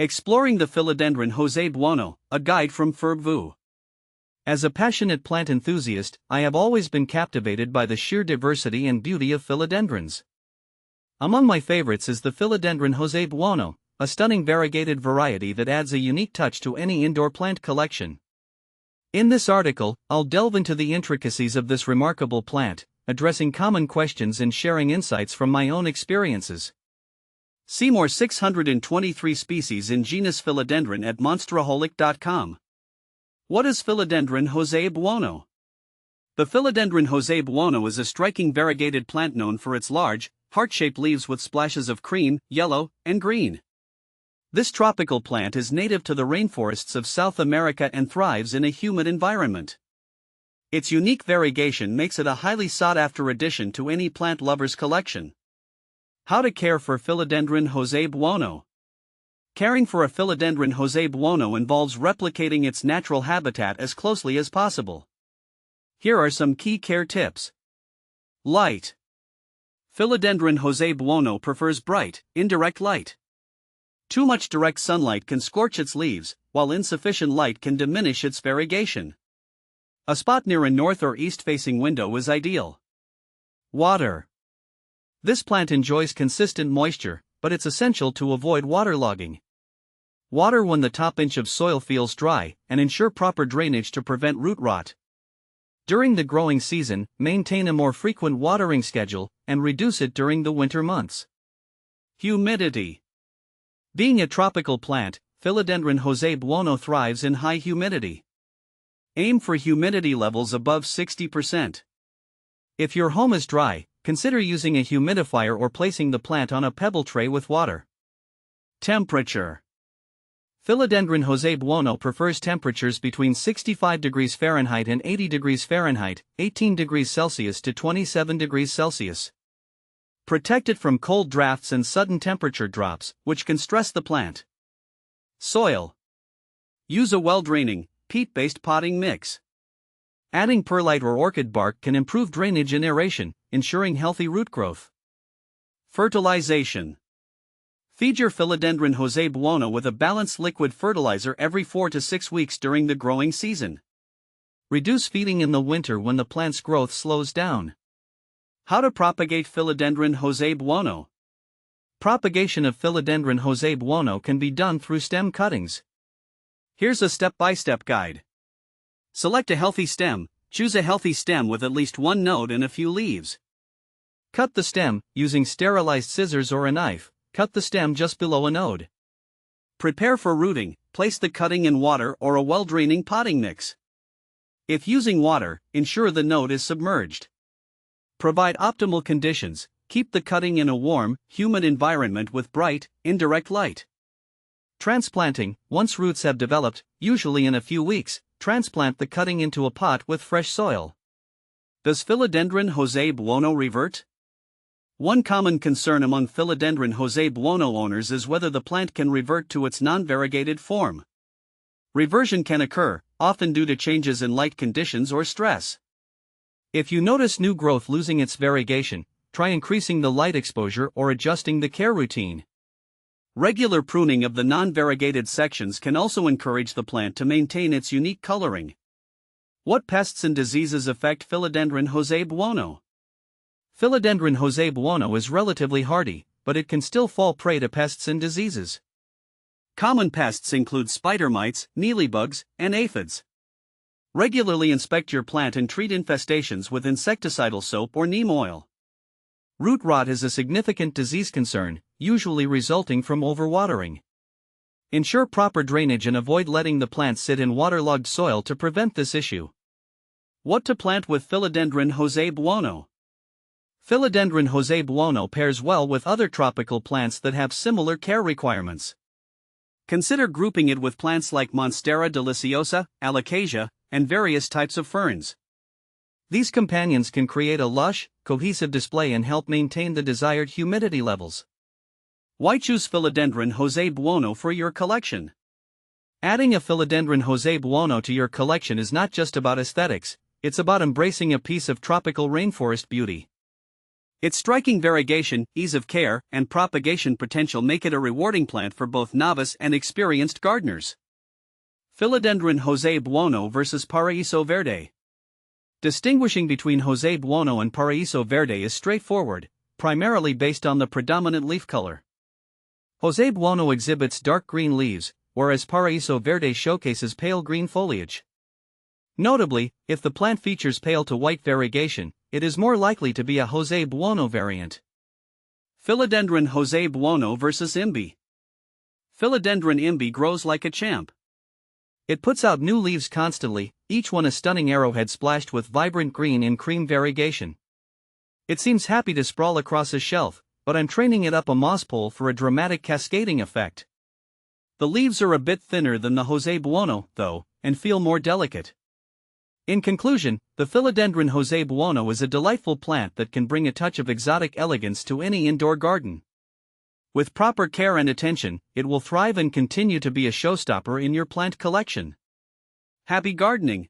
Exploring the Philodendron Jose Buono, a guide from Verde. As a passionate plant enthusiast, I have always been captivated by the sheer diversity and beauty of philodendrons. Among my favorites is the Philodendron Jose Buono, a stunning variegated variety that adds a unique touch to any indoor plant collection. In this article, I'll delve into the intricacies of this remarkable plant, addressing common questions and sharing insights from my own experiences. See more 623 species in genus Philodendron at monsteraholic.com. What is Philodendron Jose Buono? The Philodendron Jose Buono is a striking variegated plant known for its large, heart-shaped leaves with splashes of cream, yellow, and green. This tropical plant is native to the rainforests of South America and thrives in a humid environment. Its unique variegation makes it a highly sought-after addition to any plant lover's collection. How to care for Philodendron Jose Buono? Caring for a Philodendron Jose Buono involves replicating its natural habitat as closely as possible. Here are some key care tips. Light. Philodendron Jose Buono prefers bright, indirect light. Too much direct sunlight can scorch its leaves, while insufficient light can diminish its variegation. A spot near a north or east-facing window is ideal. Water. This plant enjoys consistent moisture, but it's essential to avoid waterlogging. Water when the top inch of soil feels dry, and ensure proper drainage to prevent root rot. During the growing season, maintain a more frequent watering schedule, and reduce it during the winter months. Humidity. Being a tropical plant, Philodendron Jose Buono thrives in high humidity. Aim for humidity levels above 60%. If your home is dry, consider using a humidifier or placing the plant on a pebble tray with water. Temperature. Philodendron Jose Buono prefers temperatures between 65 degrees Fahrenheit and 80 degrees Fahrenheit, 18 degrees Celsius to 27 degrees Celsius. Protect it from cold drafts and sudden temperature drops, which can stress the plant. Soil. Use a well-draining, peat-based potting mix. Adding perlite or orchid bark can improve drainage and aeration, ensuring healthy root growth. Fertilization. Feed your Philodendron Jose Buono with a balanced liquid fertilizer every 4 to 6 weeks during the growing season. Reduce feeding in the winter when the plant's growth slows down. How to propagate Philodendron Jose Buono? Propagation of Philodendron Jose Buono can be done through stem cuttings. Here's a step-by-step guide. Select a healthy stem. Choose a healthy stem with at least one node and a few leaves. Cut the stem, using sterilized scissors or a knife. Cut the stem just below a node. Prepare for rooting. Place the cutting in water or a well-draining potting mix. If using water, ensure the node is submerged. Provide optimal conditions. Keep the cutting in a warm, humid environment with bright, indirect light. Transplanting. Once roots have developed, usually in a few weeks, transplant the cutting into a pot with fresh soil. Does Philodendron Jose Buono revert? One common concern among Philodendron Jose Buono owners is whether the plant can revert to its non-variegated form. Reversion can occur, often due to changes in light conditions or stress. If you notice new growth losing its variegation, try increasing the light exposure or adjusting the care routine. Regular pruning of the non-variegated sections can also encourage the plant to maintain its unique coloring. What pests and diseases affect Philodendron Jose Buono? Philodendron Jose Buono is relatively hardy, but it can still fall prey to pests and diseases. Common pests include spider mites, mealybugs, and aphids. Regularly inspect your plant and treat infestations with insecticidal soap or neem oil. Root rot is a significant disease concern, usually resulting from overwatering. Ensure proper drainage and avoid letting the plant sit in waterlogged soil to prevent this issue. What to plant with Philodendron Jose Buono? Philodendron Jose Buono pairs well with other tropical plants that have similar care requirements. Consider grouping it with plants like Monstera deliciosa, alocasia, and various types of ferns. These companions can create a lush, cohesive display and help maintain the desired humidity levels. Why choose Philodendron Jose Buono for your collection? Adding a Philodendron Jose Buono to your collection is not just about aesthetics, it's about embracing a piece of tropical rainforest beauty. Its striking variegation, ease of care, and propagation potential make it a rewarding plant for both novice and experienced gardeners. Philodendron Jose Buono vs. Paraiso Verde. Distinguishing between Jose Buono and Paraiso Verde is straightforward, primarily based on the predominant leaf color. Jose Buono exhibits dark green leaves, whereas Paraiso Verde showcases pale green foliage. Notably, if the plant features pale to white variegation, it is more likely to be a Jose Buono variant. Philodendron Jose Buono vs. Imbi. Philodendron Imbi grows like a champ. It puts out new leaves constantly, each one a stunning arrowhead splashed with vibrant green and cream variegation. It seems happy to sprawl across a shelf, but I'm training it up a moss pole for a dramatic cascading effect. The leaves are a bit thinner than the Jose Buono, though, and feel more delicate. In conclusion, the Philodendron Jose Buono is a delightful plant that can bring a touch of exotic elegance to any indoor garden. With proper care and attention, it will thrive and continue to be a showstopper in your plant collection. Happy gardening!